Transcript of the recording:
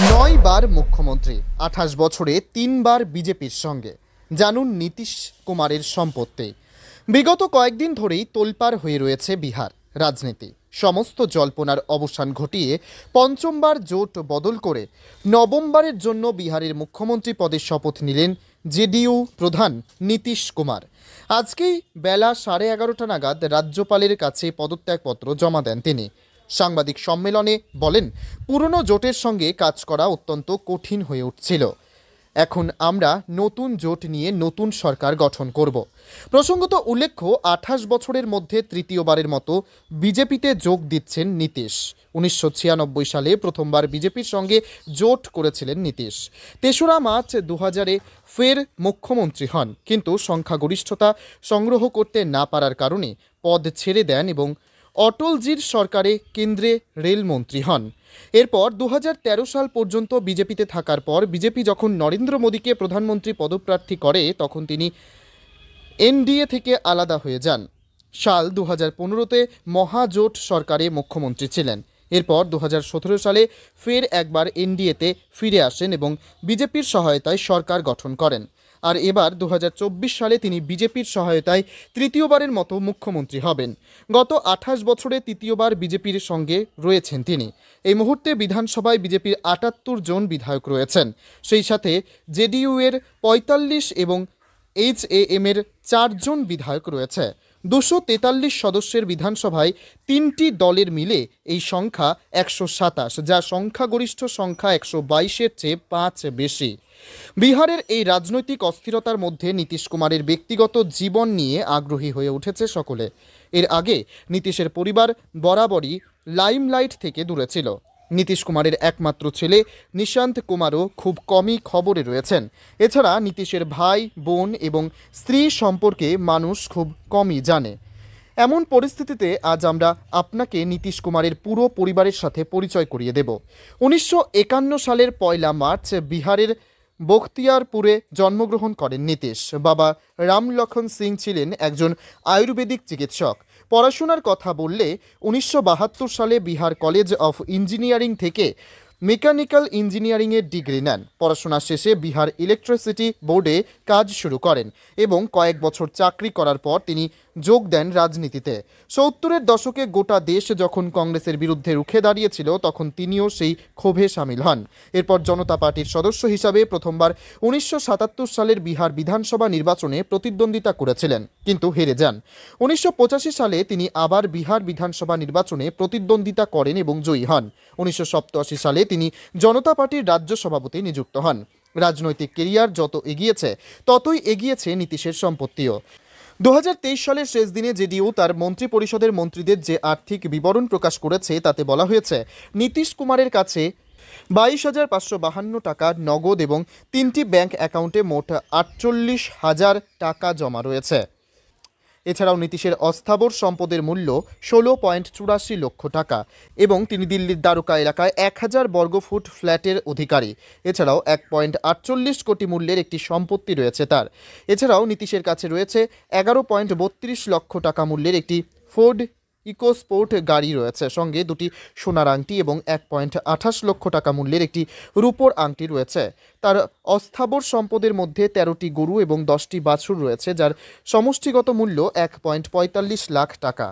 9 বার মুখ্যমন্ত্রী, 28 বছরে 3 বার বিজেপির সঙ্গে। জানুন নীতিশ কুমারের সম্পত্তি। বিগত কয়েকদিন ধরেই তোলপাড় হয়ে রয়েছে বিহার রাজনীতি। সমস্ত জল্পনার অবসান ঘটিয়ে পঞ্চমবার জোট বদল করে নবমবারের জন্য বিহারের মুখ্যমন্ত্রী পদের শপথ নিলেন জেডিইউ প্রধান নীতিশ কুমার। আজকেই বেলা 11:30 নাগাদ রাজ্যপালের কাছে পদত্যাগপত্র জমা দেন তিনি। সাংবাদিক সম্মেলনে বলেন, পুরনো জোটের সঙ্গে কাজ করা অত্যন্ত কঠিন হয়ে উঠছিল। এখন আমরা নতুন জোট নিয়ে নতুন সরকার গঠন করব। প্রসঙ্গত উল্লেখ্য, 28 বছরের মধ্যে তৃতীয়বারের মতো বিজেপিতে যোগ দিচ্ছেন নীতিশ। 1996 সালে প্রথমবার বিজেপির সঙ্গে জোট করেছিলেন নীতিশ। 3রা মার্চ 2000-এ ফের মুখ্যমন্ত্রী হন, কিন্তু সংখ্যাগরিষ্ঠতা সংগ্রহ করতে না পারার কারণে পদ ছেড়ে দেন এবং অটলজির সরকারে কেন্দ্রে রেলমন্ত্রী হন। এরপর 2013 সাল পর্যন্ত বিজেপিতে থাকার পর বিজেপি যখন নরেন্দ্র মোদীকে প্রধানমন্ত্রী পদপ্রার্থী করে, তখন তিনি এনডিএ থেকে আলাদা হয়ে যান। সাল 2015-তে মহাজোট সরকারে মুখ্যমন্ত্রী ছিলেন। এরপর 2017 সালে ফের একবার এনডিএতে ফিরে আসেন এবং বিজেপির সহায়তায় সরকার গঠন করেন। আর এবার 2024 সালে তিনি বিজেপির সহায়তায় তৃতীয়বারের মতো মুখ্যমন্ত্রী হবেন। গত 28 বছরে তৃতীয়বার বিজেপির সঙ্গে রয়েছেন তিনি। এই মুহূর্তে বিধানসভায় বিজেপির 78 জন বিধায়ক রয়েছেন। সেই সাথে জেডিইউ এর 45 এবং এইচএএম এর 4 জন বিধায়ক রয়েছে। 243 সদস্যের বিধানসভায় 3টি দলের মিলে এই সংখ্যা 127, যা সংখ্যাগরিষ্ঠ সংখ্যা 122-এর চেয়ে 5 বেশি। বিহারের এই রাজনৈতিক অস্থিরতার মধ্যে নীতিশ কুমারের ব্যক্তিগত জীবন নিয়ে আগ্রহী হয়ে উঠেছে সকলে। এর আগে নীতিশের পরিবার বরাবরই লাইমলাইট থেকে দূরে ছিল। নীতিশ কুমারের একমাত্র ছেলে নিশান্ত কুমারও খুব কমই খবরে রয়েছেন। এছাড়া নীতিশের ভাই, বোন এবং স্ত্রী সম্পর্কে মানুষ খুব কমই জানে। এমন পরিস্থিতিতে আজ আমরা আপনাকে নীতিশ কুমারের পুরো পরিবারের সাথে পরিচয় করিয়ে দেব। 1951 সালের 1 মার্চ বিহারের বখতিয়ারপুরে জন্মগ্রহণ করেন নীতিশ। বাবা রামলখন সিং ছিলেন একজন আয়ুর্বেদিক চিকিৎসক। পড়াশোনার কথা বললে 1972 সালে বিহার কলেজ অফ ইঞ্জিনিয়ারিং থেকে মেকানিক্যাল ইঞ্জিনিয়ারিংয়ের ডিগ্রি নেন। পড়াশোনা শেষে বিহার ইলেকট্রিসিটি বোর্ডে কাজ শুরু করেন এবং কয়েক বছর চাকরি করার পর তিনি যোগ দেন রাজনীতিতে। 70-এর দশকে গোটা দেশ যখন কংগ্রেসের বিরুদ্ধে রুখে দাঁড়িয়েছিল, তখন তিনিও সেই ক্ষোভে সামিল হন। এরপর জনতা পার্টির সদস্য হিসাবে প্রথমবার 1977 সালের বিহার বিধানসভা নির্বাচনে প্রতিদ্বন্দ্বিতা করেছিলেন, কিন্তু হেরে যান। 1985 সালে তিনি আবার বিহার বিধানসভা নির্বাচনে প্রতিদ্বন্দ্বিতা করেন এবং জয়ী হন। 1987 সালে তিনি জনতা পার্টির রাজ্য সভাপতি নিযুক্ত হন। রাজনৈতিক কেরিয়ার যত এগিয়েছে, ততই এগিয়েছে নীতিশের সম্পত্তিও। 2023 সালের শেষ দিনে জেডিইউ তার মন্ত্রী পরিষদের মন্ত্রীদের যে আর্থিক বিবরণ প্রকাশ করেছে, তাতে বলা হয়েছে নীতিশ কুমারের কাছে 22,552 টাকা নগদ এবং 3টি ব্যাংক অ্যাকাউন্টে মোট 48,000 টাকা জমা রয়েছে। এছাড়াও নীতিশের অস্থাবর সম্পদের মূল্য 16.84 লক্ষ টাকা এবং তিনি দিল্লির দ্বারকা এলাকায় 1000 বর্গফুট ফ্ল্যাটের অধিকারী। এছাড়াও 1.48 কোটি মূল্যের একটি সম্পত্তি রয়েছে তার। এছাড়াও নীতিশের কাছে রয়েছে 11.32 লক্ষ টাকা মূল্যের একটি ফোর্ড ইকোস্পোর্ট গাড়ি রয়েছে, সঙ্গে 2টি সোনার আংটি এবং 1.28 লক্ষ টাকা মূল্যের একটি রূপোর আংটি রয়েছে। তার অস্থাবর সম্পদের মধ্যে 13টি গরু এবং 10টি বাছুর রয়েছে, যার সমষ্টিগত মূল্য 1.45 লাখ টাকা।